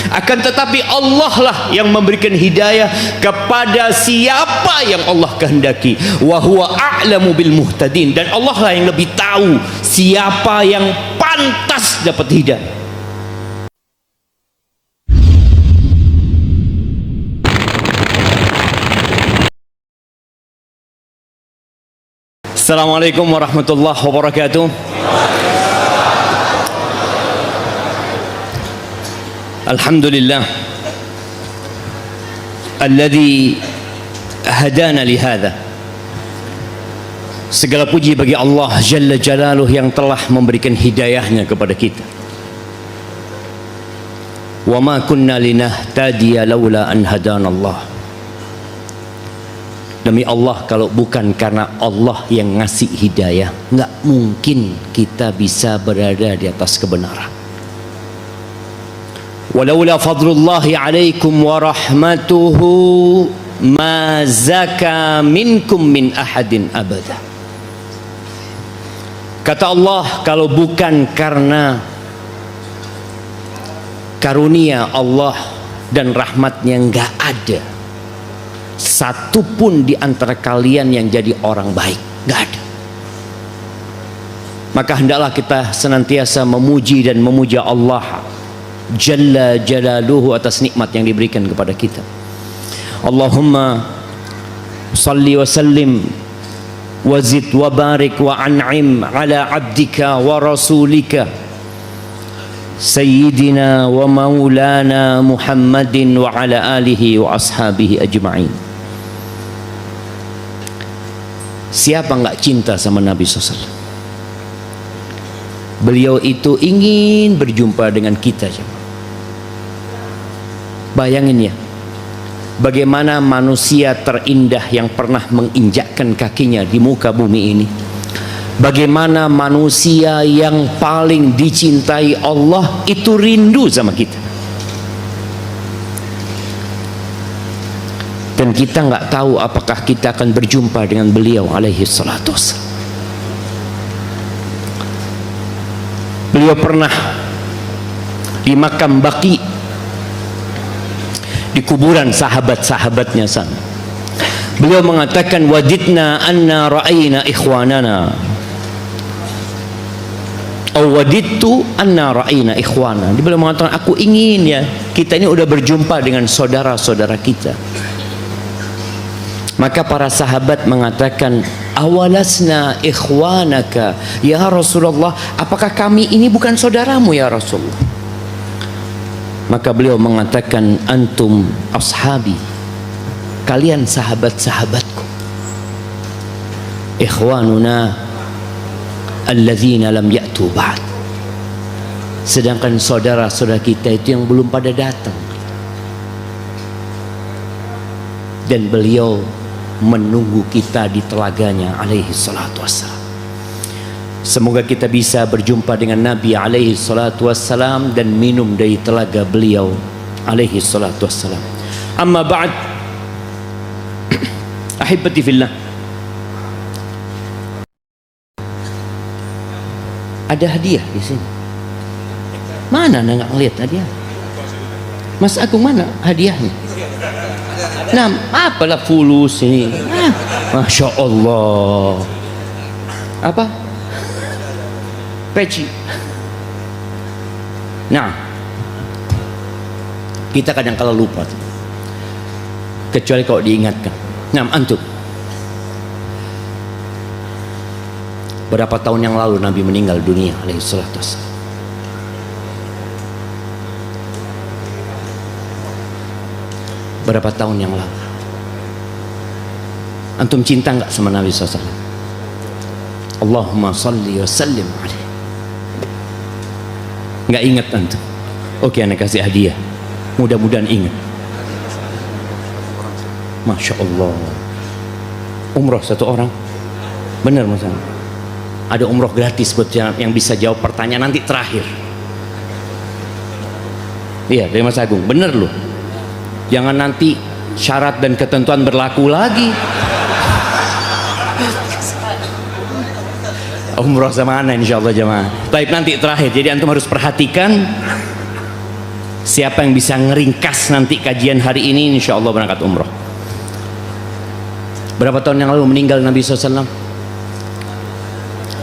Akan tetapi Allah lah yang memberikan hidayah kepada siapa yang Allah kehendaki. Wa huwa a'lamu bil muhtadin, dan Allah lah yang lebih tahu siapa yang pantas dapat hidayah. Assalamualaikum warahmatullahi wabarakatuh. Alhamdulillah alladzi hadana li hadza. Segala puji bagi Allah Jalla Jalaluh yang telah memberikan hidayahnya kepada kita. Wa ma kunna linahtadiya laula an hadanallah. Demi Allah, kalau bukan karena Allah yang ngasih hidayah, nggak mungkin kita bisa berada di atas kebenaran. Walaula fadlullahi alaikum wa rahmatuhu ma zaka minkum min ahadin abada. Kata Allah, kalau bukan karena karunia Allah dan rahmatnya, nggak ada satu pun di antara kalian yang jadi orang baik, nggak ada. Maka hendaklah kita senantiasa memuji dan memuja Allah Jalla Jalaluhu atas nikmat yang diberikan kepada kita. Allahumma salli wa sallim wa zid wa barik wa an'im ala abdika wa rasulika Sayyidina wa maulana Muhammadin wa ala alihi wa ashabihi ajma'in. Siapa nggak cinta sama Nabi SAW? Beliau itu ingin berjumpa dengan kita. Bayangin ya, bagaimana manusia terindah yang pernah menginjakkan kakinya di muka bumi ini, bagaimana manusia yang paling dicintai Allah itu rindu sama kita. Dan kita nggak tahu apakah kita akan berjumpa dengan beliau alaihi salatu wassalam. Beliau pernah di makam Baqi, di kuburan sahabat-sahabatnya sana. Beliau mengatakan, wadidna anna ra'ayna ikhwanana, wadidtu anna ra'ayna ikhwana. Beliau mengatakan, aku ingin ya kita ini udah berjumpa dengan saudara-saudara kita. Maka para sahabat mengatakan, awalasna ikhwanaka ya Rasulullah, apakah kami ini bukan saudaramu ya Rasulullah? Maka beliau mengatakan, antum ashabi, kalian sahabat-sahabatku. Ikhwanuna alladzina lam ya'tu ba'd, sedangkan saudara-saudara kita itu yang belum pada datang. Dan beliau menunggu kita di telaganya alaihi salatu wassalam. Semoga kita bisa berjumpa dengan Nabi alaihi salatu wassalam dan minum dari telaga beliau alaihi salatu wassalam. Amma ba'd, ahibati fillah, ada hadiah di sini. Mana anda nggak ngeliat hadiah? Mas Agung, mana hadiahnya? Nah, apalah fulus ini? Masya Allah. Apa? Peci. Nah, kita kadang kala lupa, kecuali kalau diingatkan. Nah, antum, berapa tahun yang lalu Nabi meninggal dunia alaihi salatu wassalam? Berapa tahun yang lalu? Antum cinta nggak sama Nabi SAW? Allahumma salli wa sallim alaihi. Nggak ingat antum? Oke, anda kasih hadiah, mudah-mudahan ingat. Masya Allah. Umroh satu orang, bener mas? Ada umroh gratis buat yang bisa jawab pertanyaan nanti terakhir. Iya, dari Mas Agung, bener loh. Jangan nanti syarat dan ketentuan berlaku lagi. Umroh sama ana insyaallah jemaah. Baik, nanti terakhir. Jadi antum harus perhatikan Siapa yang bisa ngeringkas nanti kajian hari ini, insya Allah berangkat umroh. Berapa tahun yang lalu meninggal Nabi SAW?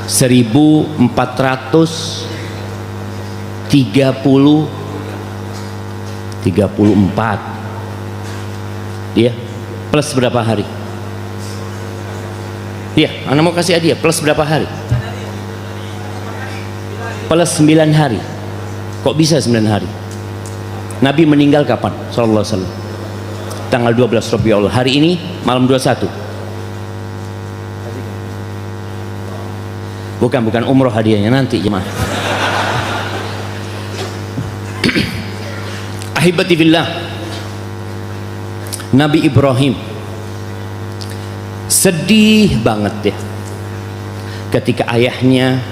1434. Dia plus berapa hari? Iya, anak mau kasih hadiah. Plus berapa hari? Plus 9 hari. Kok bisa 9 hari? Nabi meninggal kapan? Sallallahu alaihi wasallam. Tanggal 12 Rabiul Awal. Hari ini malam 21. Bukan umroh hadiahnya nanti jemaah. Ahibati billah. Nabi Ibrahim sedih banget ya ketika ayahnya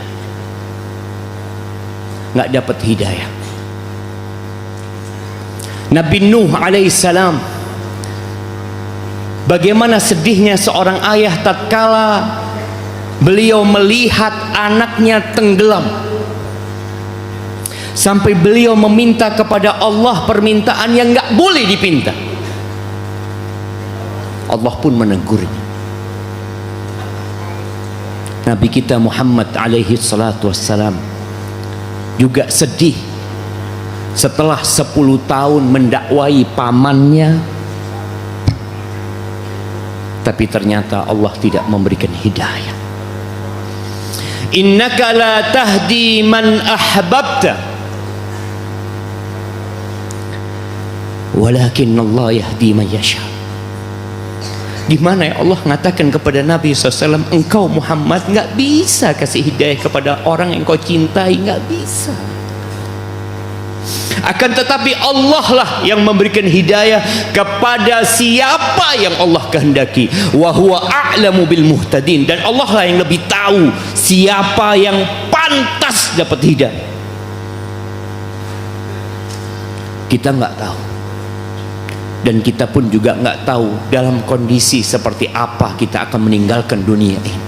nggak dapat hidayah. Nabi Nuh alaihissalam, bagaimana sedihnya seorang ayah tatkala beliau melihat anaknya tenggelam, sampai beliau meminta kepada Allah permintaan yang nggak boleh dipinta. Allah pun menegurnya. Nabi kita Muhammad alaihi salatu wassalam juga sedih setelah 10 tahun mendakwai pamannya, tapi ternyata Allah tidak memberikan hidayah. Innaka la tahdi man ahbabta walakin Allah yahdi man yasha. Di mana ya Allah mengatakan kepada Nabi SAW, engkau Muhammad nggak bisa kasih hidayah kepada orang yang kau cintai, nggak bisa. Akan tetapi Allah lah yang memberikan hidayah kepada siapa yang Allah kehendaki. Wa huwa a'lamu bil muhtadin, dan Allah lah yang lebih tahu siapa yang pantas dapat hidayah. Kita nggak tahu, dan kita pun juga nggak tahu dalam kondisi seperti apa kita akan meninggalkan dunia ini.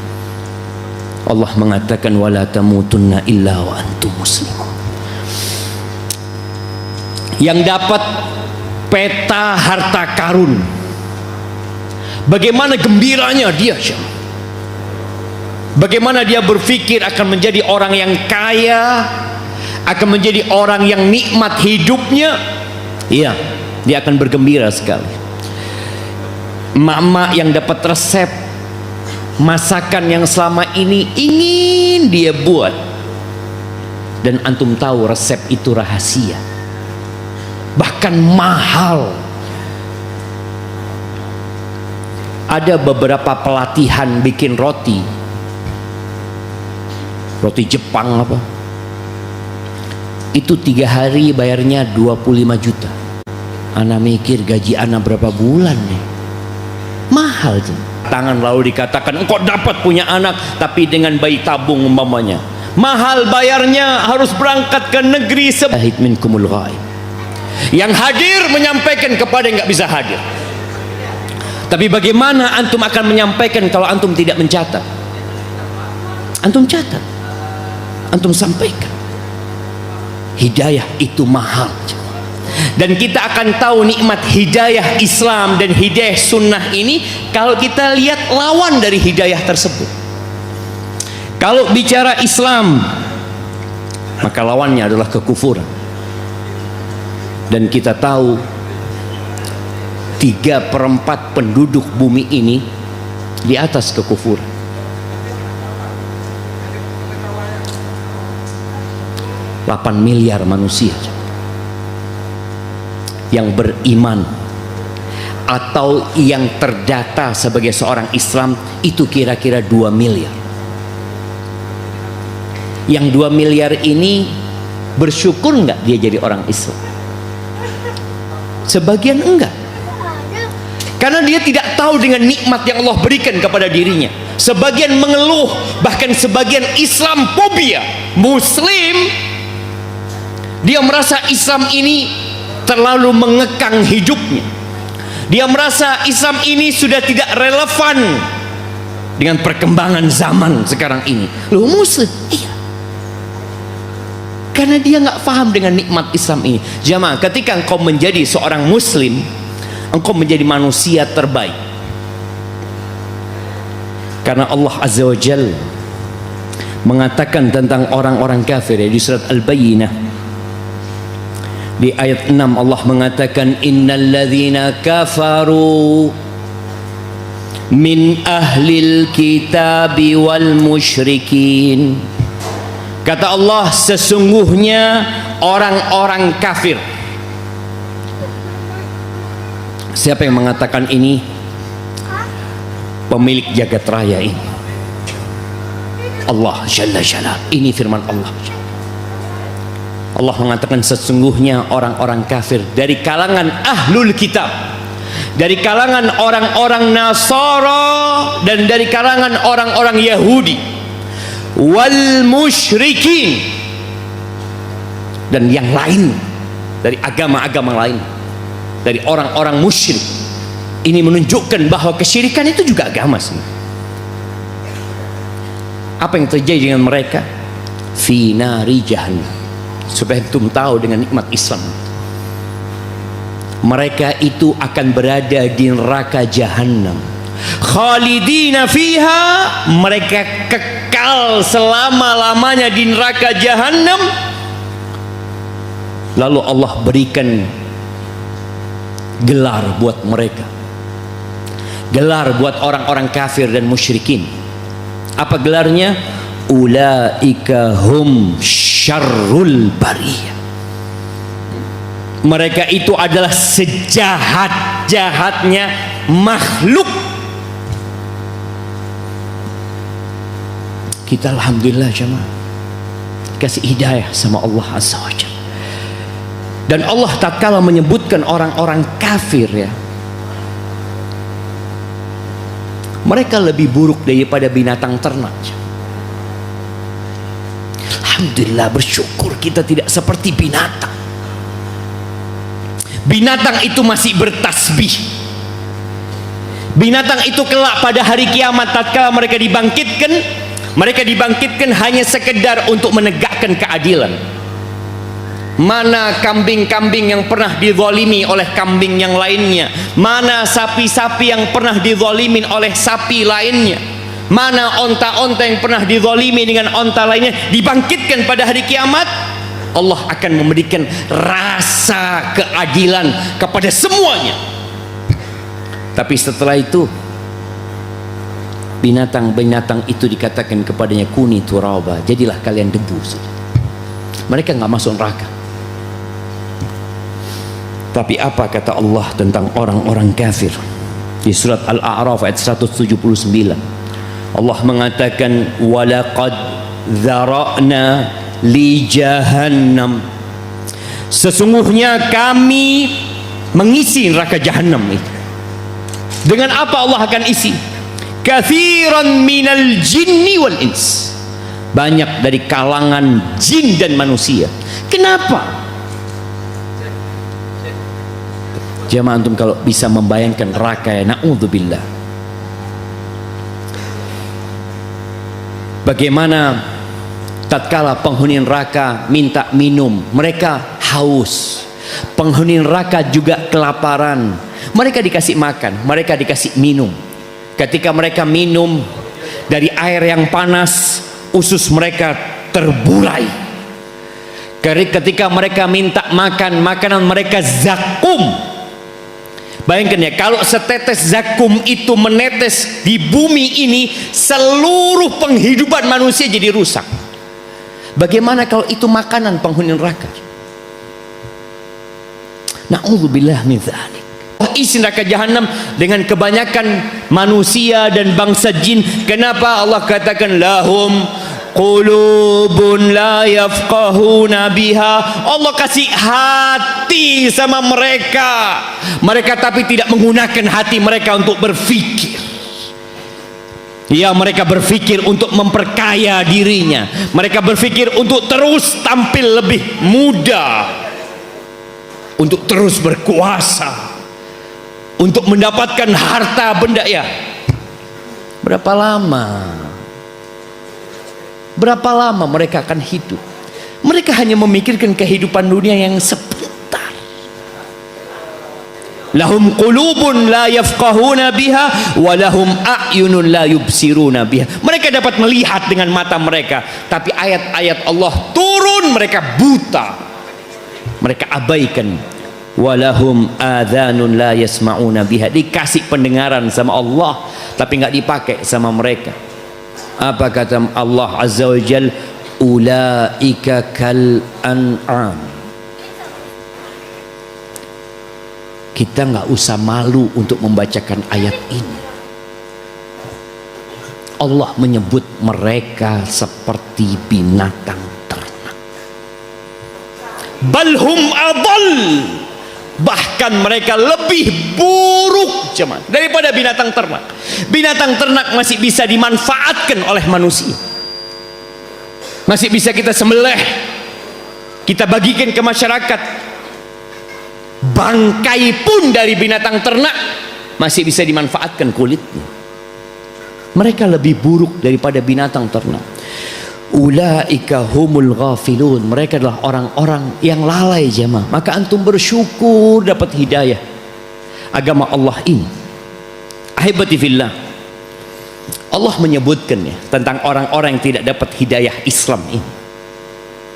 Allah mengatakan wala tamutunna illa wa antum muslimun. Yang dapat peta harta karun, bagaimana gembiranya dia, bagaimana dia berpikir akan menjadi orang yang kaya, akan menjadi orang yang nikmat hidupnya. Iya, dia akan bergembira sekali. Emak-emak yang dapat resep masakan yang selama ini ingin dia buat, dan antum tahu resep itu rahasia, bahkan mahal. Ada beberapa pelatihan bikin roti Jepang apa, itu 3 hari bayarnya 25 juta. Ana mikir gaji ana berapa bulan nih, mahal tuh. Tangan lalu dikatakan engkau dapat punya anak tapi dengan bayi tabung umpamanya, mahal bayarnya, harus berangkat ke negeri syahid minkumul ghaib. Yang hadir menyampaikan kepada yang nggak bisa hadir. Tapi bagaimana antum akan menyampaikan kalau antum tidak mencatat? Antum catat, antum sampaikan. Hidayah itu mahal, dan kita akan tahu nikmat hidayah Islam dan hidayah sunnah ini kalau kita lihat lawan dari hidayah tersebut. Kalau bicara Islam, maka lawannya adalah kekufuran. Dan kita tahu 3/4 penduduk bumi ini di atas kekufuran. Delapan miliar manusia yang beriman atau yang terdata sebagai seorang Islam itu kira-kira 2 miliar. Yang 2 miliar ini bersyukur nggak dia jadi orang Islam? Sebagian enggak, karena dia tidak tahu dengan nikmat yang Allah berikan kepada dirinya. Sebagian mengeluh, bahkan sebagian Islam fobia, Muslim, dia merasa Islam ini terlalu mengekang hidupnya. Dia merasa Islam ini sudah tidak relevan dengan perkembangan zaman sekarang ini. Loh, Muslim? Iya. Karena dia nggak paham dengan nikmat Islam ini. Jamaah, ketika engkau menjadi seorang muslim, engkau menjadi manusia terbaik. Karena Allah Azza wa Jalla mengatakan tentang orang-orang kafir di surat Al-Bayyinah. Di ayat 6 Allah mengatakan, innal ladzina kafaru min ahlil kitabi wal musyrikin. Kata Allah, sesungguhnya orang-orang kafir. Siapa yang mengatakan ini? Pemilik jagat raya ini, Allah Jalla Jalla. Ini firman Allah. Allah mengatakan sesungguhnya orang-orang kafir dari kalangan ahlul kitab, dari kalangan orang-orang Nasara, dan dari kalangan orang-orang Yahudi, wal musyrikin, dan yang lain dari agama-agama lain, dari orang-orang musyrik. Ini menunjukkan bahwa kesyirikan itu juga agama sebenarnya. Apa yang terjadi dengan mereka? Fi nari jahannam. Supaya antum tahu dengan nikmat Islam, mereka itu akan berada di neraka jahannam, khalidina fiha, mereka kekal selama-lamanya di neraka jahannam. Lalu Allah berikan gelar buat mereka, gelar buat orang-orang kafir dan musyrikin. Apa gelarnya? Ulaika hum syarrul bariyah. Mereka itu adalah sejahat-jahatnya makhluk. Kita alhamdulillah jemaah kasih hidayah sama Allah Azza wa Jalla. Dan Allah tatkala menyebutkan orang-orang kafir, ya, mereka lebih buruk daripada binatang ternak. Alhamdulillah, bersyukur kita tidak seperti binatang. Binatang itu masih bertasbih. Binatang itu kelak pada hari kiamat tatkala mereka dibangkitkan hanya sekedar untuk menegakkan keadilan. Mana kambing-kambing yang pernah dizalimi oleh kambing yang lainnya? Mana sapi-sapi yang pernah dizalimin oleh sapi lainnya? Mana onta-onta yang pernah dizalimi dengan onta lainnya? Dibangkitkan pada hari kiamat, Allah akan memberikan rasa keadilan kepada semuanya. Tapi setelah itu, binatang-binatang itu dikatakan kepadanya, kuni turaba, jadilah kalian debu. Mereka nggak masuk neraka. Tapi apa kata Allah tentang orang-orang kafir? Di surat Al-A'raf ayat 179, Allah mengatakan, walaqad dzara'na li jahannam, sesungguhnya kami mengisi neraka jahannam itu. Dengan apa Allah akan isi? Katsiran minal jinni wal ins, banyak dari kalangan jin dan manusia. Kenapa? Jamaah, antum kalau bisa membayangkan neraka, ya, na'udzubillah, bagaimana tatkala penghuni neraka minta minum, mereka haus. Penghuni neraka juga kelaparan, mereka dikasih makan, mereka dikasih minum. Ketika mereka minum dari air yang panas, usus mereka terburai. Ketika mereka minta makan, makanan mereka zakum. Bayangkan ya, kalau setetes zakum itu menetes di bumi ini, seluruh penghidupan manusia jadi rusak. Bagaimana kalau itu makanan penghuni neraka? Na'udzubillah min dzalik. Isi neraka jahanam dengan kebanyakan manusia dan bangsa jin. Kenapa Allah katakan lahum qulubun la yafqahuna biha? Allah kasih hati sama mereka, tapi tidak menggunakan hati mereka untuk berpikir. Ya, mereka berpikir untuk memperkaya dirinya, mereka berpikir untuk terus tampil lebih muda, untuk terus berkuasa, untuk mendapatkan harta benda. Ya, berapa lama mereka akan hidup? Mereka hanya memikirkan kehidupan dunia yang sebentar. Lahum qulubun la yafqahuna biha wa lahum a'yunun la yubsiruna biha. Mereka dapat melihat dengan mata mereka, tapi ayat-ayat Allah turun mereka buta, mereka abaikan. Wa lahum adhanun la yasma'una biha. Dikasih pendengaran sama Allah tapi nggak dipakai sama mereka. Apa kata Allah Azza wa Jalla? Ulaika kal an'am. Kita nggak usah malu untuk membacakan ayat ini. Allah menyebut mereka seperti binatang ternak. Balhum adall. Bahkan mereka lebih buruk cuman daripada binatang ternak. Binatang ternak masih bisa dimanfaatkan oleh manusia, masih bisa kita sembelih, kita bagikan ke masyarakat. Bangkai pun dari binatang ternak masih bisa dimanfaatkan kulitnya. Mereka lebih buruk daripada binatang ternak. Ulaika humul ghafilun. Mereka adalah orang-orang yang lalai jemaah. Maka antum bersyukur dapat hidayah agama Allah ini. Ahibati fillah, Allah menyebutkannya tentang orang-orang yang tidak dapat hidayah Islam ini.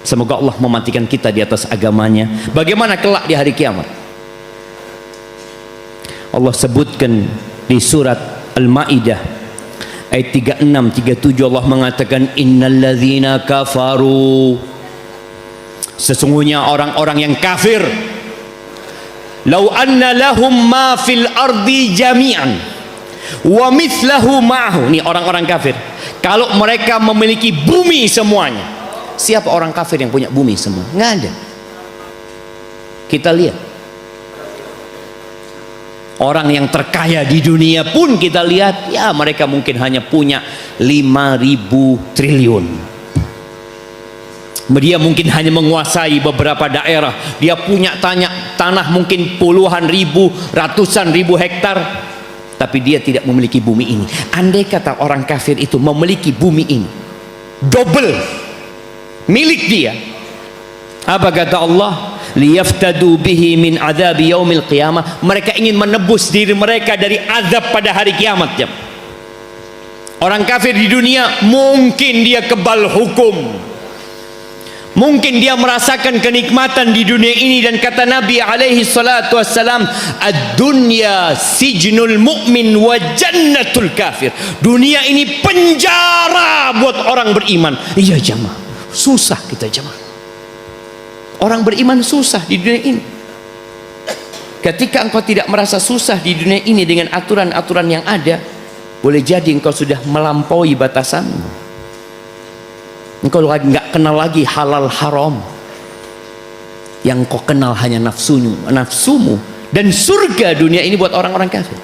Semoga Allah mematikan kita di atas agamanya. Bagaimana kelak di hari kiamat? Allah sebutkan di surat Al-Maidah ayat 36-37. Allah mengatakan innalladzina kafaru, sesungguhnya orang-orang yang kafir, lau anna lahum ma fil ardi jami'an wa mithlahu ma'ahu. Ini orang-orang kafir, kalau mereka memiliki bumi semuanya. Siapa orang kafir yang punya bumi semua? Nggak ada. Kita lihat orang yang terkaya di dunia pun, kita lihat ya mereka mungkin hanya punya 5.000 triliun. Dia mungkin hanya menguasai beberapa daerah. Dia punya tanah mungkin puluhan ribu, ratusan ribu hektar, tapi dia tidak memiliki bumi ini. Andai kata orang kafir itu memiliki bumi ini, double milik dia, apa kata Allah? Liyaftadu bihi min adzabi yaumil qiyamah. Mereka ingin menebus diri mereka dari azab pada hari kiamat. Orang kafir di dunia mungkin dia kebal hukum, mungkin dia merasakan kenikmatan di dunia ini, dan kata Nabi alaihi salatu wassalam, ad-dunya sijnul mu'min wa jannatul kafir. Dunia ini penjara buat orang beriman. Iya jamaah, susah kita jemaah. Orang beriman susah di dunia ini. Ketika engkau tidak merasa susah di dunia ini dengan aturan-aturan yang ada, boleh jadi engkau sudah melampaui batasanmu. Engkau nggak kenal lagi halal haram. Yang kau kenal hanya nafsumu dan surga dunia ini buat orang-orang kafir.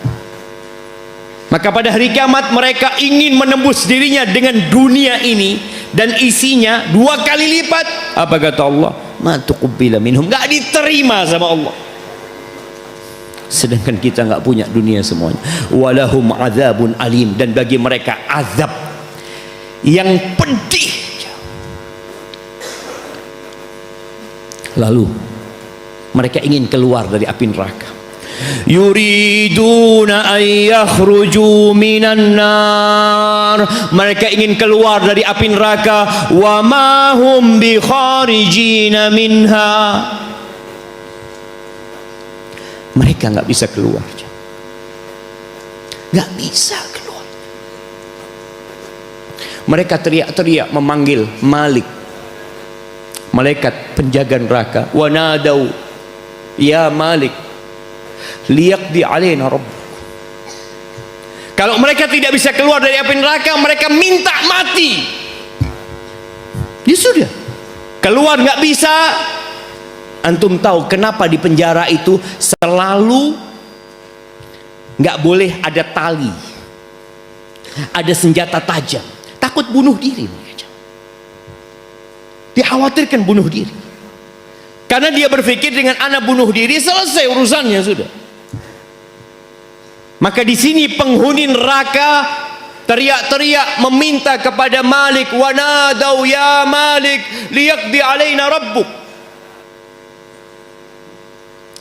Maka pada hari kiamat mereka ingin menembus dirinya dengan dunia ini dan isinya 2 kali lipat. Apa kata Allah? Ma tuqbila minhum, nggak diterima sama Allah. Sedangkan kita nggak punya dunia semuanya. Walahum adzabun alim, dan bagi mereka azab yang pedih. Lalu mereka ingin keluar dari api neraka. Yuriduna an yakhruju minan nar. Mereka ingin keluar dari api neraka. Wa ma hum bi kharijina minha. Mereka nggak bisa keluar, nggak bisa keluar. Mereka teriak-teriak memanggil Malik, malaikat penjaga neraka. Wa nadau ya Malik liyaqdi alaina rabbuk. Kalau mereka tidak bisa keluar dari api neraka, mereka minta mati. Ya sudah, keluar nggak bisa. Antum tahu kenapa di penjara itu selalu nggak boleh ada tali, ada senjata tajam? Takut bunuh diri. Dikhawatirkan bunuh diri, karena dia berpikir dengan anak bunuh diri selesai urusannya sudah. Maka di sini penghuni neraka teriak-teriak meminta kepada Malik, wa nadau ya Malik liyaqdi alaina rabbuk.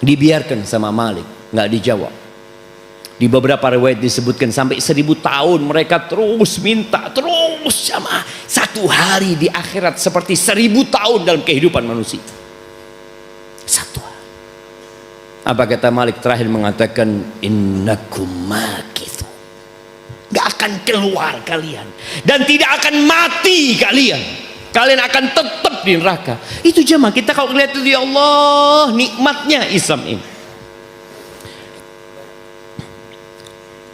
Dibiarkan sama Malik, nggak dijawab. Di beberapa riwayat disebutkan sampai 1000 tahun mereka terus minta, terus sama. Satu hari di akhirat seperti 1000 tahun dalam kehidupan manusia. Satu hari. Apa kata Malik terakhir? Mengatakan, innakum makithu. Gak akan keluar kalian, dan tidak akan mati kalian. Kalian akan tetap di neraka. Itu jemaah, kita kalau lihat itu, ya Allah, nikmatnya Islam ini.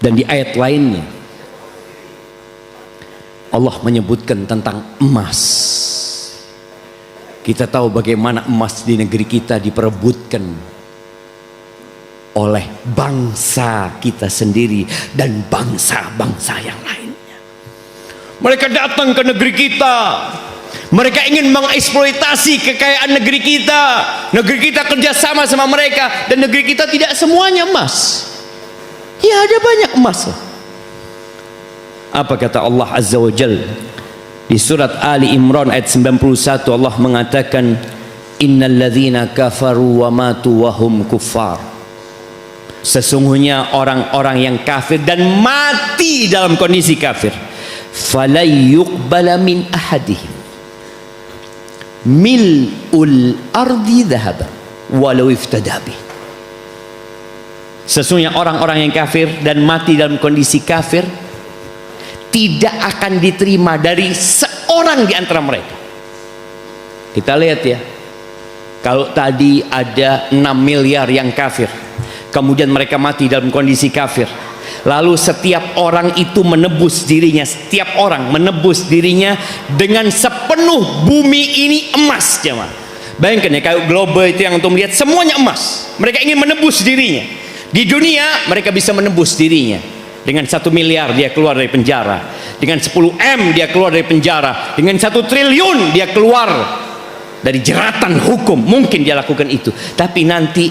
Dan di ayat lainnya Allah menyebutkan tentang emas. Kita tahu bagaimana emas di negeri kita diperebutkan oleh bangsa kita sendiri dan bangsa-bangsa yang lainnya. Mereka datang ke negeri kita, mereka ingin mengeksploitasi kekayaan negeri kita. Negeri kita kerjasama sama mereka, dan negeri kita tidak semuanya emas. Ya, ada banyak emas. Apa kata Allah Azza wa Jal di surat Ali Imran ayat 91? Allah mengatakan, innal ladzina kafaru wa matu wa hum kuffar. Sesungguhnya orang-orang yang kafir dan mati dalam kondisi kafir, falay yuqbala min ahadihim mil'ul ardi dhahaban walau iftada bih. Sesungguhnya orang-orang yang kafir dan mati dalam kondisi kafir tidak akan diterima dari seorang di antara mereka. Kita lihat ya, kalau tadi ada 6 miliar yang kafir, kemudian mereka mati dalam kondisi kafir, lalu setiap orang itu menebus dirinya, setiap orang menebus dirinya dengan sepenuh bumi ini emas, jemaah. Bayangkan ya, kayak global itu yang untuk melihat semuanya emas. Mereka ingin menebus dirinya. Di dunia mereka bisa menebus dirinya. Dengan 1 miliar dia keluar dari penjara, dengan 10 M dia keluar dari penjara, dengan 1 triliun dia keluar dari jeratan hukum. Mungkin dia lakukan itu. Tapi nanti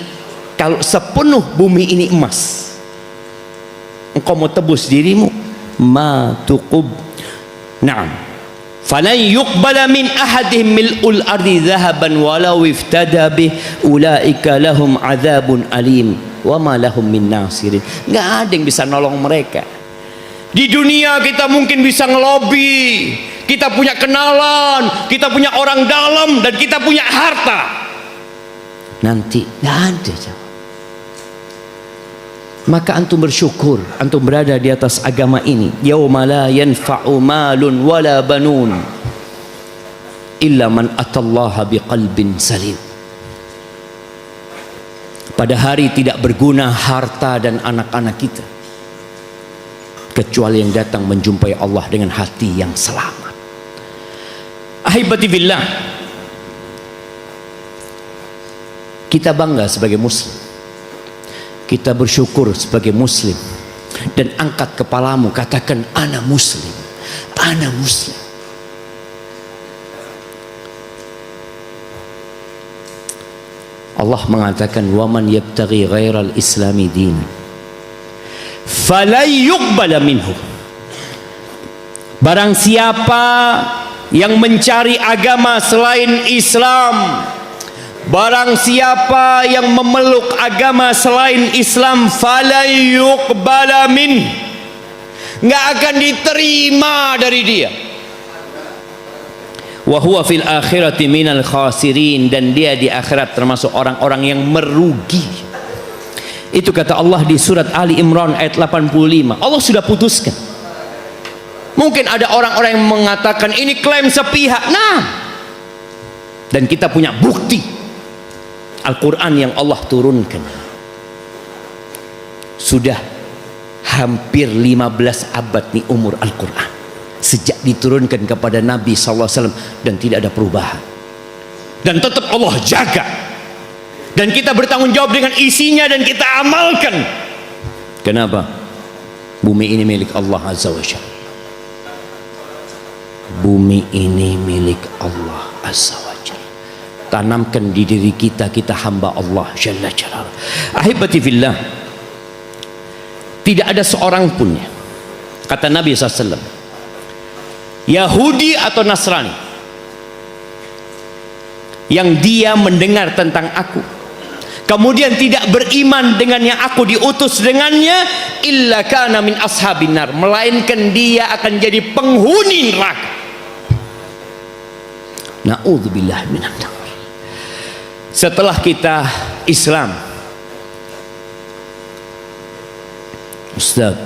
kalau sepenuh bumi ini emas, engkau mau tebus dirimu, ma tuqub. Naam, falan yuqbala min ahadihim mil'ul ardi dhahaban walau iftada bih ulaika lahum adzabun alim wa ma lahum min nasirin. Nggak ada yang bisa nolong mereka. Di dunia kita mungkin bisa ngelobi, kita punya kenalan, kita punya orang dalam, dan kita punya harta. Nanti nggak ada. Maka antum bersyukur, antum berada di atas agama ini. Yauma la yanfa'u malun wala banun illa man atallaha biqalbin salim. Pada hari tidak berguna harta dan anak-anak kita, kecuali yang datang menjumpai Allah dengan hati yang selamat. Ahibati billah, kita bangga sebagai muslim, kita bersyukur sebagai muslim, dan angkat kepalamu, katakan ana muslim, ana muslim. Allah mengatakan, waman yabtaghi ghairal islami dinan falay yuqbala minhu. Barang siapa yang mencari agama selain Islam, barang siapa yang memeluk agama selain Islam, falay yuqbala min, nggak akan diterima dari dia. Wa huwa fil akhirati minal khasirin, dan dia di akhirat termasuk orang-orang yang merugi. Itu kata Allah di surat Ali Imran ayat 85. Allah sudah putuskan. Mungkin ada orang-orang yang mengatakan ini klaim sepihak. Nah, dan kita punya bukti Al-Quran yang Allah turunkan. Sudah hampir 15 abad nih umur Al-Quran sejak diturunkan kepada Nabi SAW, dan tidak ada perubahan, dan tetap Allah jaga, dan kita bertanggung jawab dengan isinya, dan kita amalkan. Kenapa? Bumi ini milik Allah Azza wa Jalla. Bumi ini milik Allah Azza wa Jalla. Tanamkan di diri kita, kita hamba Allah Jalla Jalla. Ahibati fillah, tidak ada seorang pun, Kata Nabi SAW, Yahudi atau Nasrani yang dia mendengar tentang aku kemudian tidak beriman dengan yang aku diutus dengannya, illa kana min ashabin nar, melainkan dia akan jadi penghuni neraka. Na'udzubillah minan nar. Setelah kita Islam, Ustaz,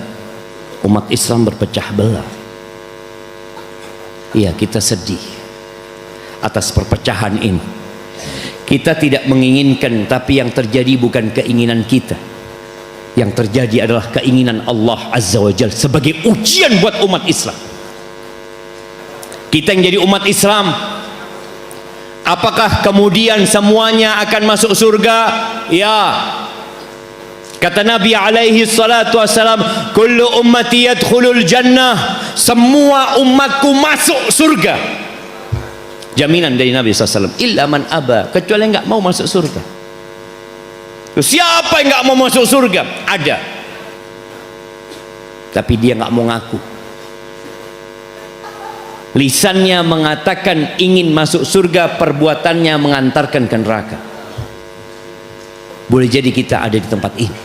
umat Islam berpecah belah. Iya, kita sedih atas perpecahan ini. Kita tidak menginginkan, tapi yang terjadi bukan keinginan kita. Yang terjadi adalah keinginan Allah Azza wa Jalla sebagai ujian buat umat Islam. Kita yang jadi umat Islam, apakah kemudian semuanya akan masuk surga? Ya. Kata Nabi alaihi salatu wassalam, kullu ummati yadkhulul jannah, semua umatku masuk surga. Jaminan dari Nabi SAW, illa man aba, kecuali yang enggak mau masuk surga. Siapa yang enggak mau masuk surga? Ada, tapi dia enggak mau ngaku. Lisannya mengatakan ingin masuk surga, perbuatannya mengantarkan ke neraka. Boleh jadi kita ada di tempat ini.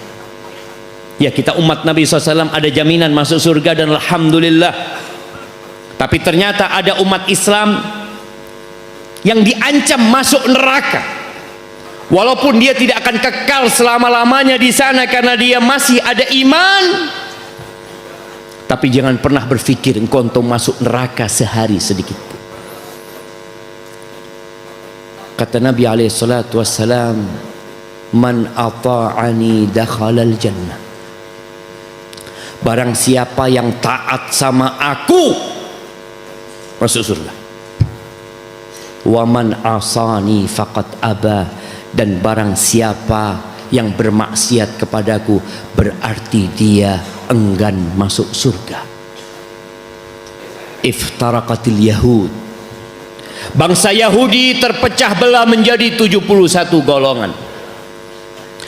Ya, kita umat Nabi SAW ada jaminan masuk surga dan alhamdulillah. Tapi ternyata ada umat Islam yang diancam masuk neraka, walaupun dia tidak akan kekal selama-lamanya di sana karena dia masih ada iman. Tapi jangan pernah berpikir engkau untuk masuk neraka sehari sedikit pun. Kata Nabi SAW, man ata'ani dakhalal jannah, barang siapa yang taat sama aku masuk surga. Wa man asani faqad aba, dan barang siapa yang bermaksiat kepadaku berarti dia enggan masuk surga. Iftaraqatil yahud, bangsa Yahudi terpecah belah menjadi 71 golongan.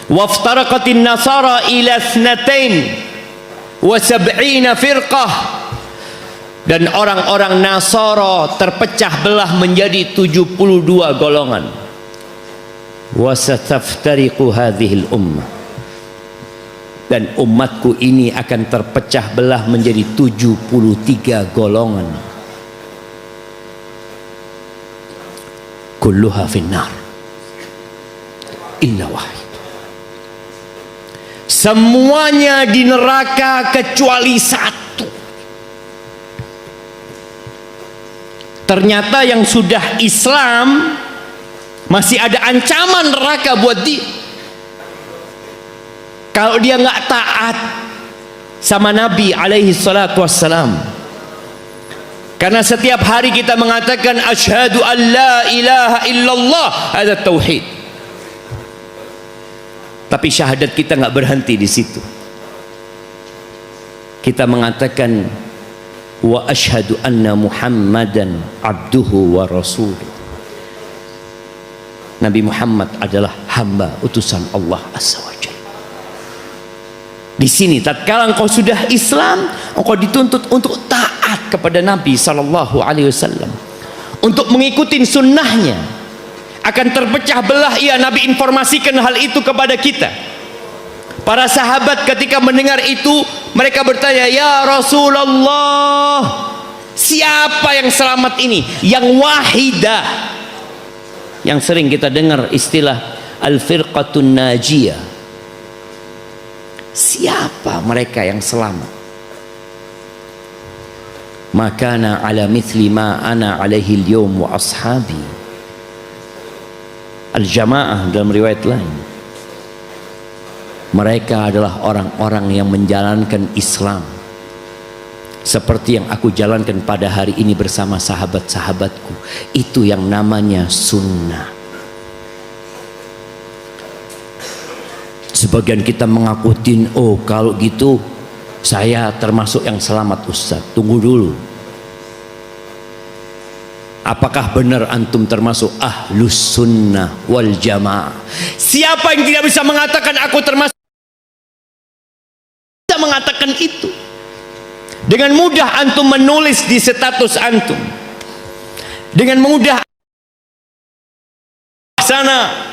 Waftaraqatin nasara ila 72 firqah, dan orang-orang Nasara terpecah belah menjadi 72 golongan. Wasataftariqu hadhil ummah, dan umatku ini akan terpecah belah menjadi 73 golongan. Kulluha finnar illa wahid, semuanya di neraka kecuali satu. Ternyata yang sudah Islam masih ada ancaman neraka buat dia kalau dia nggak taat sama Nabi alaihi salatu wassalam. Karena setiap hari kita mengatakan asyhadu an la ilaha illallah, ada tauhid. Tapi syahadat kita nggak berhenti di situ. Kita mengatakan wa asyhadu anna Muhammadan abduhu wa rasuluh, Nabi Muhammad adalah hamba utusan Allah Azza wa Jalla. Di sini tatkala engkau sudah Islam, engkau dituntut untuk taat kepada Nabi sallallahu alaihi wasallam, untuk mengikuti sunnahnya. Akan terpecah belah, iya, Nabi informasikan hal itu kepada kita. Para sahabat ketika mendengar itu, mereka bertanya, ya Rasulullah, siapa yang selamat ini? Yang wahidah, yang sering kita dengar istilah al-firqatun najiyah. Siapa mereka yang selamat? Makana ala mithli ma ana alaihi al-yawm wa ashabi. Al-jamaah dalam riwayat lain, mereka adalah orang-orang yang menjalankan Islam seperti yang aku jalankan pada hari ini bersama sahabat-sahabatku. Itu yang namanya sunnah. Sebagian kita mengakutin, oh kalau gitu saya termasuk yang selamat. Ustaz, tunggu dulu. Apakah benar antum termasuk ahlus sunnah wal jamaah? Siapa yang tidak bisa mengatakan aku termasuk, bisa mengatakan itu? Dengan mudah antum menulis di status antum, dengan mudah sana,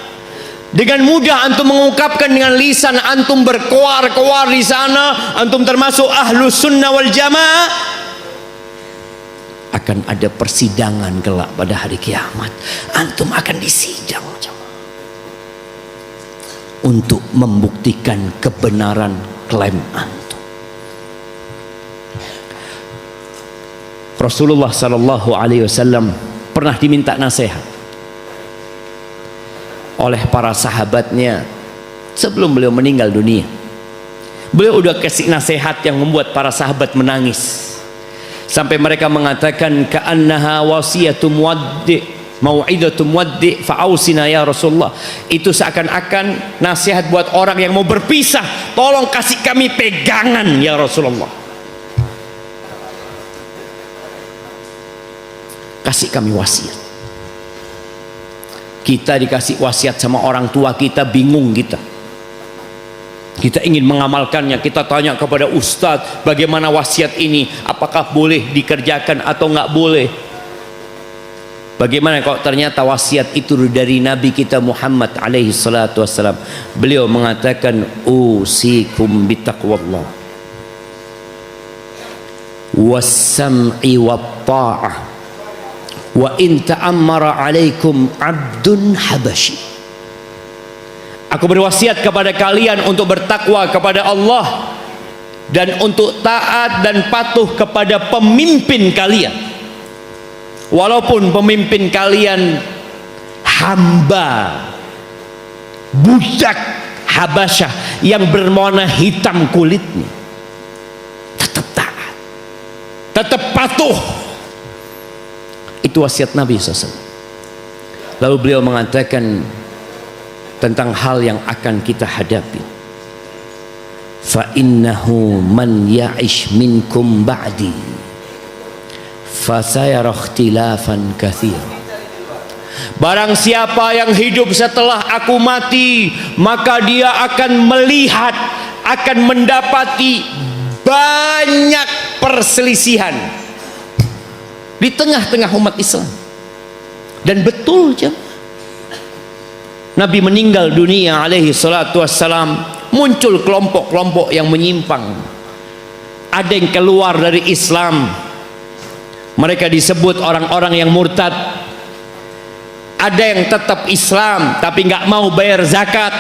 dengan mudah antum mengungkapkan dengan lisan antum berkoar-koar di sana, antum termasuk ahlus sunnah wal jamaah. Akan ada persidangan kelak pada hari kiamat. Antum akan disidang untuk membuktikan kebenaran klaim antum. Rasulullah sallallahu alaihi wasallam pernah diminta nasihat oleh para sahabatnya sebelum beliau meninggal dunia. Beliau udah kasih nasihat yang membuat para sahabat menangis, sampai mereka mengatakan ka'annaha wasiyatu muwaddi' mau'idatu muwaddi' fa'ausina ya Rasulullah. Itu seakan-akan nasihat buat orang yang mau berpisah, tolong kasih kami pegangan ya Rasulullah, kasih kami wasiat. Kita dikasih wasiat sama orang tua kita, bingung kita ingin mengamalkannya. Kita tanya kepada ustadz, bagaimana wasiat ini, apakah boleh dikerjakan atau nggak boleh. Bagaimana kalau ternyata wasiat itu dari Nabi kita Muhammad alaihi salatu wassalam. Beliau mengatakan usikum bitaqwallah was-sam'i wat-ta'ah wa in ta'ammara alaikum abdun habashi. Aku berwasiat kepada kalian untuk bertakwa kepada Allah dan untuk taat dan patuh kepada pemimpin kalian, walaupun pemimpin kalian hamba budak Habasyah yang berwarna hitam kulitnya, tetap taat, tetap patuh. Itu wasiat Nabi SAW. Lalu beliau mengatakan tentang hal yang akan kita hadapi, fa innahu man ya'ish minkum ba'di fasayara ikhtilafan katsira. Barang siapa yang hidup setelah aku mati, maka dia akan melihat, akan mendapati banyak perselisihan di tengah-tengah umat Islam. Dan betul jemaah, Nabi meninggal dunia alaihi salatu wassalam, muncul kelompok-kelompok yang menyimpang. Ada yang keluar dari Islam, mereka disebut orang-orang yang murtad. Ada yang tetap Islam tapi nggak mau bayar zakat.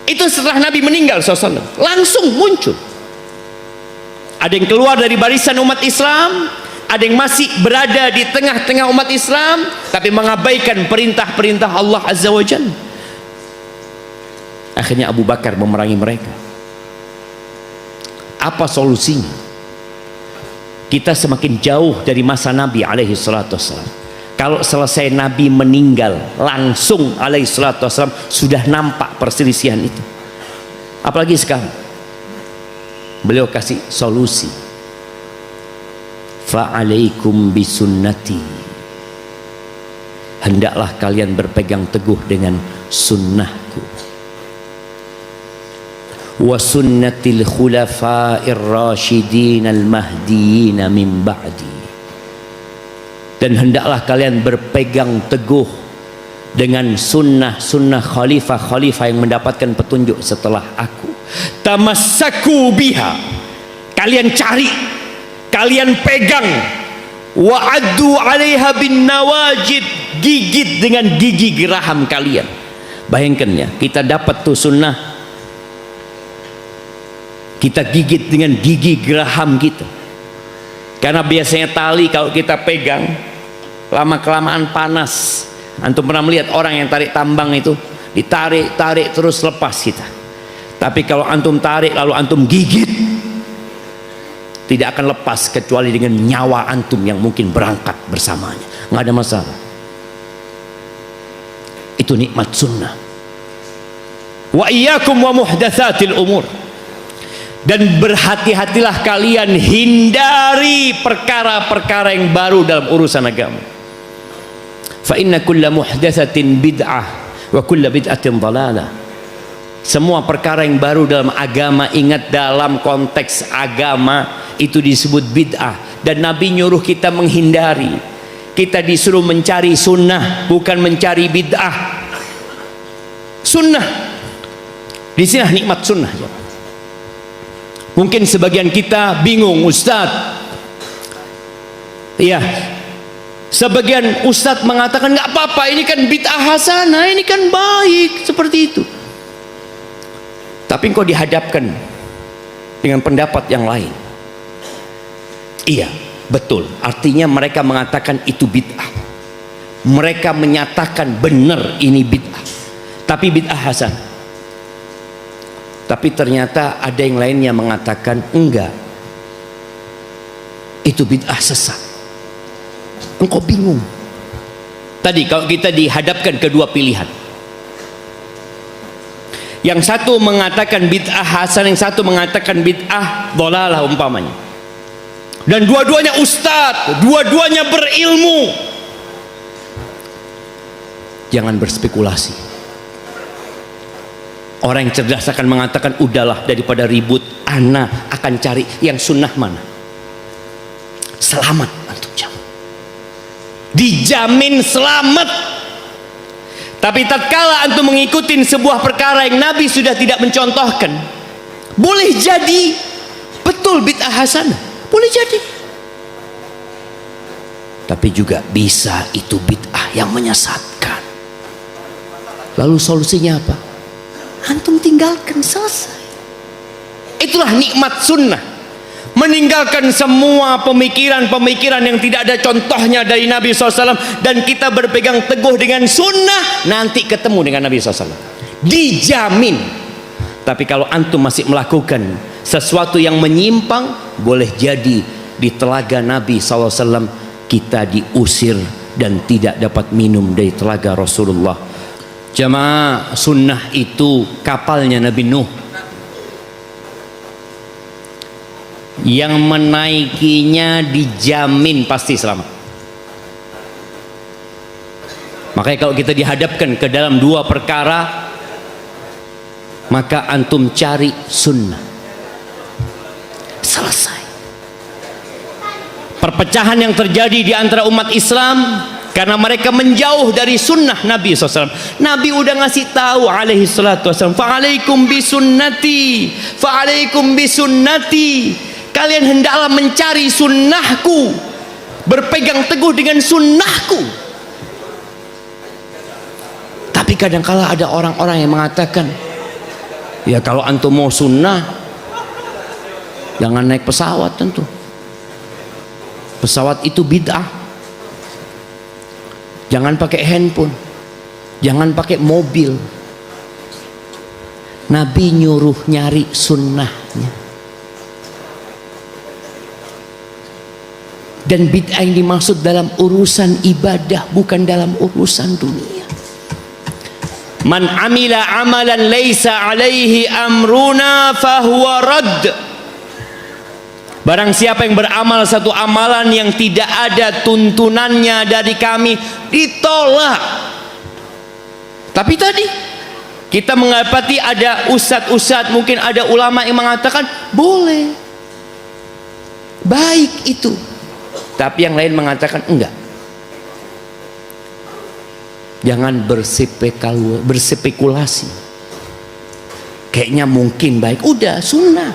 Itu setelah Nabi meninggal SAW langsung muncul. Ada yang keluar dari barisan umat Islam, ada yang masih berada di tengah-tengah umat Islam tapi mengabaikan perintah-perintah Allah Azza wa Jalla. Akhirnya Abu Bakar memerangi mereka. Apa solusinya? Kita semakin jauh dari masa Nabi alaihi salatu wassalam. Kalau selesai Nabi meninggal langsung alaihi salatu wassalam sudah nampak perselisihan itu. Apalagi sekarang beliau kasih solusi, fa'alaikum bisunnati, hendaklah kalian berpegang teguh dengan sunnahku, wa sunnatil khulafa'ir rasyidin al mahdiyyin min ba'di, dan hendaklah kalian berpegang teguh dengan sunnah-sunnah khalifah-khalifah yang mendapatkan petunjuk setelah aku. Tamassaku biha, kalian cari, kalian pegang, wa'addu 'alaiha bin nawajid, gigit dengan gigi geraham kalian. Bayangkan ya, kita dapat tuh sunnah, kita gigit dengan gigi geraham kita. Karena biasanya tali kalau kita pegang lama-kelamaan panas. Antum pernah melihat orang yang tarik tambang itu, ditarik terus lepas kita. Tapi kalau antum tarik lalu antum gigit, tidak akan lepas kecuali dengan nyawa antum yang mungkin berangkat bersamanya. Nggak ada masalah. Itu nikmat sunnah. Wa iyyakum wa muhdatsatil umur, dan berhati-hatilah kalian hindari perkara-perkara yang baru dalam urusan agama. Fa inna kulla muhdatsatin bid'ah wa kulla bid'atin dhalalah. Semua perkara yang baru dalam agama, ingat dalam konteks agama itu disebut bid'ah, dan Nabi nyuruh kita menghindari. Kita disuruh mencari sunnah, bukan mencari bid'ah. Sunnah, di sini nikmat sunnah. Mungkin sebagian kita bingung, Ustaz. Iya, sebagian Ustaz mengatakan nggak apa-apa, ini kan bid'ah hasanah, ini kan baik, seperti itu. Tapi engkau dihadapkan dengan pendapat yang lain. Iya, betul. Artinya mereka mengatakan itu bid'ah. Mereka menyatakan benar ini bid'ah. Tapi bid'ah hasan. Tapi ternyata ada yang lainnya mengatakan enggak. Itu bid'ah sesat. Engkau bingung. Tadi kalau kita dihadapkan kedua pilihan. Yang satu mengatakan bid'ah hasan, yang satu mengatakan bid'ah dhalalah umpamanya. Dan dua-duanya ustadz, dua-duanya berilmu. Jangan berspekulasi. Orang yang cerdas akan mengatakan, udahlah daripada ribut, ana akan cari yang sunnah mana. Selamat antum jamaah. Dijamin selamat. Tapi tatkala antum mengikuti sebuah perkara yang Nabi sudah tidak mencontohkan, boleh jadi betul bid'ah hasanah, boleh jadi. Tapi juga bisa itu bid'ah yang menyesatkan. Lalu solusinya apa? Antum tinggalkan, selesai. Itulah nikmat sunnah. Meninggalkan semua pemikiran-pemikiran yang tidak ada contohnya dari Nabi SAW, dan kita berpegang teguh dengan sunnah, nanti ketemu dengan Nabi SAW, dijamin. Tapi kalau antum masih melakukan sesuatu yang menyimpang, boleh jadi di telaga Nabi SAW kita diusir dan tidak dapat minum dari telaga Rasulullah. Jamaah, sunnah itu kapalnya Nabi Nuh. Yang menaikinya dijamin pasti selamat. Makanya kalau kita dihadapkan ke dalam dua perkara, maka antum cari sunnah, selesai. Perpecahan yang terjadi di antara umat Islam karena mereka menjauh dari sunnah Nabi SAW. Nabi udah ngasih tahu alaihi salatu wassalam, fa'alaikum bisunnati, fa'alaikum bisunnati. Kalian hendaklah mencari sunnahku, berpegang teguh dengan sunnahku. Tapi kadangkala ada orang-orang yang mengatakan, ya kalau antum mau sunnah, jangan naik pesawat tentu. Pesawat itu bid'ah. Jangan pakai handphone, jangan pakai mobil. Nabi nyuruh nyari sunnahnya. Dan bid'ah yang dimaksud dalam urusan ibadah, bukan dalam urusan dunia. Man amila amalan laisa alaihi amruna fahuwa radd. Barang siapa yang beramal satu amalan yang tidak ada tuntunannya dari kami, ditolak. Tapi tadi kita mengapati ada ustadz-ustadz, mungkin ada ulama yang mengatakan boleh, baik itu. Tapi yang lain mengatakan enggak. Jangan berspekulasi. Kayaknya mungkin baik. Udah sunnah,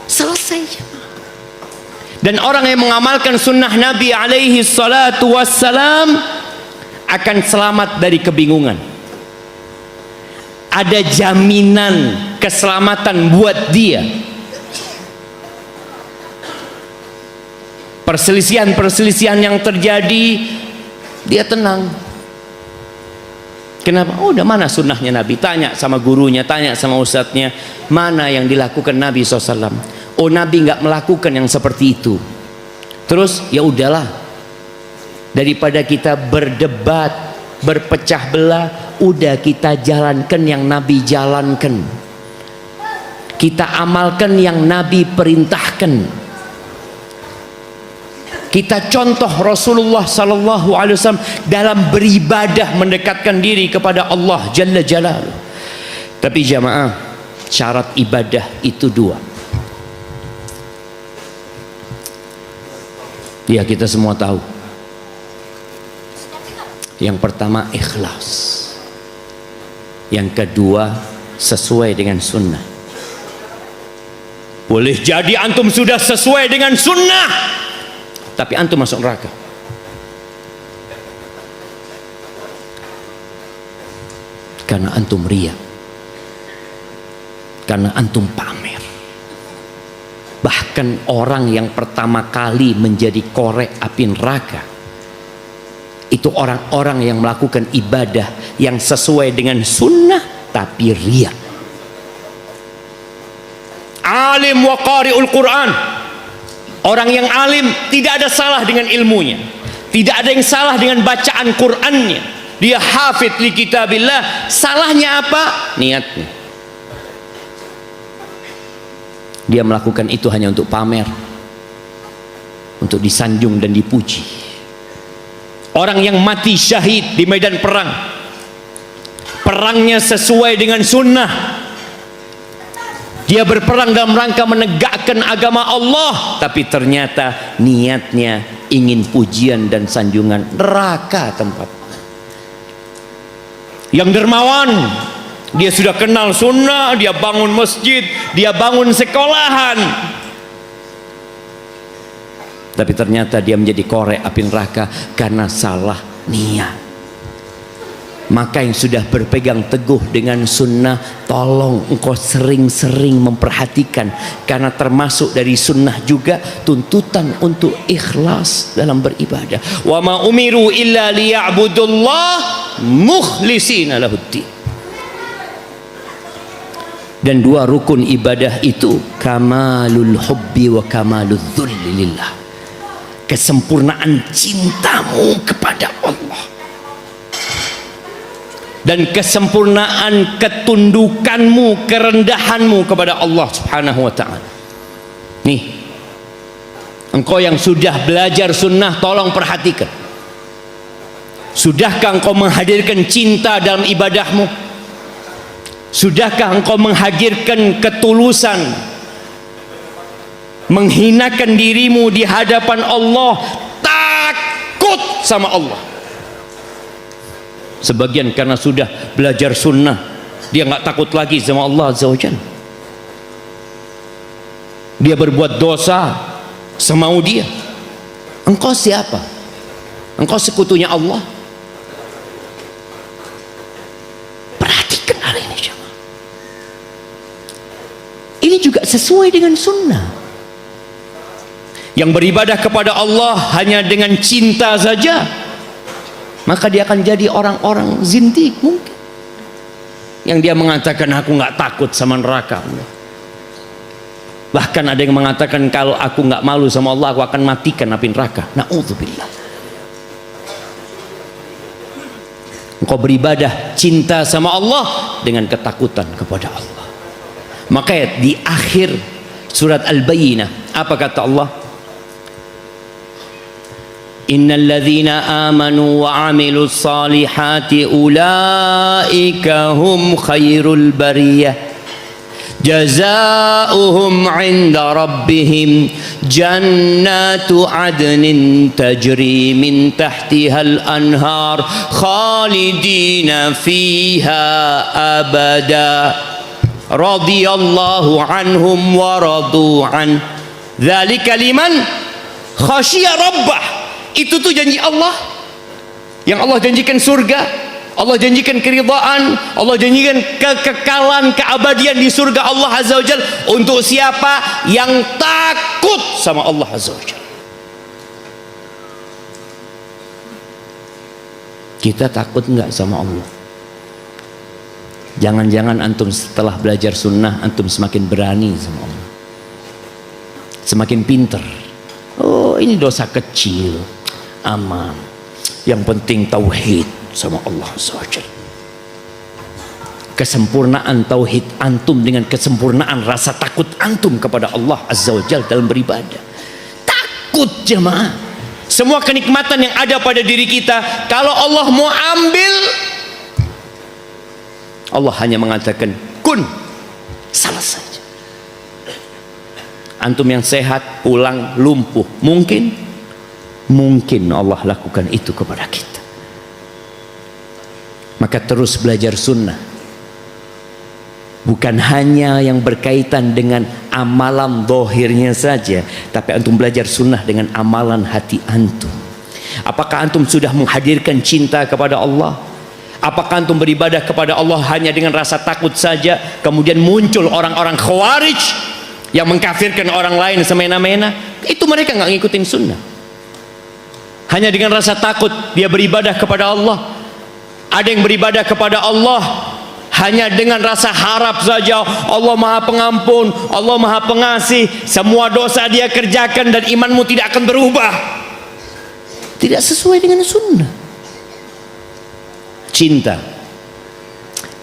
selesai. Dan orang yang mengamalkan sunnah Nabi alaihi salatu wassalam akan selamat dari kebingungan. Ada jaminan keselamatan buat dia. Perselisihan-perselisihan yang terjadi, dia tenang. Kenapa? Oh, udah mana sunnahnya Nabi? Tanya sama gurunya, tanya sama ustadznya, mana yang dilakukan Nabi SAW. Oh, Nabi nggak melakukan yang seperti itu. Terus ya udahlah, daripada kita berdebat, berpecah belah, udah kita jalankan yang Nabi jalankan. Kita amalkan yang Nabi perintahkan. Kita contoh Rasulullah sallallahu alaihi wasallam dalam beribadah, mendekatkan diri kepada Allah Jalla Jalaluh. Tapi jamaah, syarat ibadah itu dua. Ya, kita semua tahu. Yang pertama ikhlas, yang kedua sesuai dengan sunnah. Boleh jadi antum sudah sesuai dengan sunnah, tapi antum masuk neraka. Karena antum riya, karena antum pamer. Bahkan orang yang pertama kali menjadi korek api neraka itu orang-orang yang melakukan ibadah yang sesuai dengan sunnah tapi riya. Alim wa qari'ul Quran, orang yang alim tidak ada salah dengan ilmunya, tidak ada yang salah dengan bacaan Qurannya, dia hafidh li kitabillah. Salahnya apa? Niatnya. Dia melakukan itu hanya untuk pamer, untuk disanjung dan dipuji. Orang yang mati syahid di medan perang, perangnya sesuai dengan sunnah. Dia berperang dalam rangka menegakkan agama Allah, tapi ternyata niatnya ingin pujian dan sanjungan, neraka tempat. Yang dermawan, dia sudah kenal sunnah, dia bangun masjid, dia bangun sekolahan, tapi ternyata dia menjadi korek api neraka karena salah niat. Maka yang sudah berpegang teguh dengan sunnah, tolong engkau sering-sering memperhatikan, karena termasuk dari sunnah juga tuntutan untuk ikhlas dalam beribadah. Wa ma umiru illa liya'budullah mukhlishina lahuddin. Dan dua rukun ibadah itu kamalul hubbi wa kamalul dhulli lillah, kesempurnaan cintamu kepada Allah dan kesempurnaan ketundukanmu, kerendahanmu kepada Allah subhanahu wa ta'ala. Nih, engkau yang sudah belajar sunnah, tolong perhatikan. Sudahkah engkau menghadirkan cinta dalam ibadahmu? Sudahkah engkau menghadirkan ketulusan, menghinakan dirimu di hadapan Allah, takut sama Allah? Sebagian karena sudah belajar sunnah, dia nggak takut lagi sama Allah Azza wa Jalla. Dia berbuat dosa semau dia. Engkau siapa? Engkau sekutunya Allah? Perhatikan hari ini, jemaah. Ini juga sesuai dengan sunnah. Yang beribadah kepada Allah hanya dengan cinta saja, maka dia akan jadi orang-orang zindik mungkin, yang dia mengatakan aku nggak takut sama neraka. Bahkan ada yang mengatakan kalau aku nggak malu sama Allah, aku akan matikan api neraka. Na'udzubillah. Engkau beribadah cinta sama Allah dengan ketakutan kepada Allah. Maka di akhir surat Al-Bayyinah apa kata Allah? Innal ladzina amanu wa 'amilus salihati ulaika hum khairul bariyah jazaohum 'inda rabbihim jannatu 'adnin tajri min tahtihal anhar khalidina fiha abada radhiyallahu anhum wa radu an dzalika liman khasyiya rabbah. Itu tuh janji Allah, yang Allah janjikan surga, Allah janjikan keridhaan, Allah janjikan kekekalan, keabadian di surga Allah Azza wa Jalla untuk siapa yang takut sama Allah Azza wa Jalla. Kita takut enggak sama Allah? Jangan-jangan antum setelah belajar sunnah antum semakin berani sama Allah, semakin pinter. Oh, ini dosa kecil, aman. Yang penting tauhid sama Allah Azza wa Jalla. Kesempurnaan tauhid antum dengan kesempurnaan rasa takut antum kepada Allah Azza wa Jalla dalam beribadah. Takut, jemaah. Semua kenikmatan yang ada pada diri kita, kalau Allah mau ambil, Allah hanya mengatakan kun, selesai. Antum yang sehat pulang lumpuh, mungkin mungkin Allah lakukan itu kepada kita. Maka terus belajar sunnah, bukan hanya yang berkaitan dengan amalan dohirnya saja, tapi antum belajar sunnah dengan amalan hati antum. Apakah antum sudah menghadirkan cinta kepada Allah? Apakah antum beribadah kepada Allah hanya dengan rasa takut saja, kemudian muncul orang-orang khawarij yang mengkafirkan orang lain semena-mena? Itu mereka nggak ngikutin sunnah. Hanya dengan rasa takut dia beribadah kepada Allah. Ada yang beribadah kepada Allah hanya dengan rasa harap saja, Allah maha pengampun, Allah maha pengasih, semua dosa dia kerjakan dan imanmu tidak akan berubah. Tidak sesuai dengan sunnah. Cinta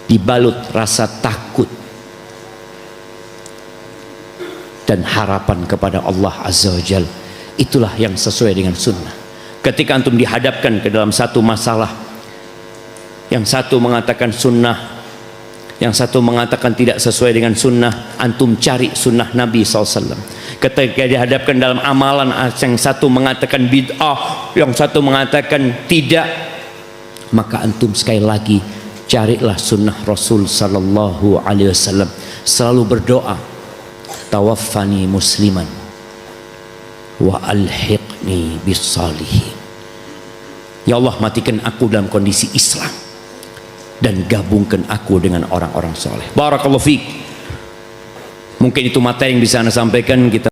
dibalut rasa takut dan harapan kepada Allah Azza wa Jalla. Itulah yang sesuai dengan sunnah. Ketika antum dihadapkan ke dalam satu masalah, yang satu mengatakan sunnah, yang satu mengatakan tidak sesuai dengan sunnah, antum cari sunnah Nabi SAW. Ketika dihadapkan dalam amalan, yang satu mengatakan bid'ah, yang satu mengatakan tidak, maka antum sekali lagi carilah sunnah Rasul sallallahu alaihi wasallam. Selalu berdoa, tawaffani musliman wa alhiqni bis salihin. Ya Allah, matikan aku dalam kondisi Islam dan gabungkan aku dengan orang-orang soleh. Barakallahu fiik. Mungkin itu materi yang bisa Anda sampaikan. Kita